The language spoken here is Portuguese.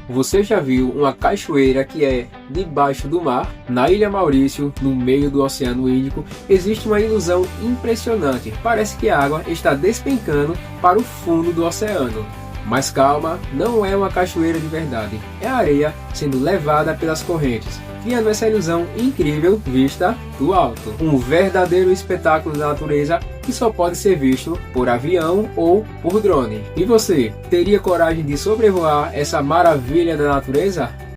Você já viu uma cachoeira que é debaixo do mar? Na Ilha Maurício, no meio do Oceano Índico, existe uma ilusão impressionante. Parece que a água está despencando para o fundo do oceano. Mas calma, não é uma cachoeira de verdade. É a areia sendo levada pelas correntes, criando essa ilusão incrível vista do alto. Um verdadeiro espetáculo da natureza que só pode ser visto por avião ou por drone. E você, teria coragem de sobrevoar essa maravilha da natureza?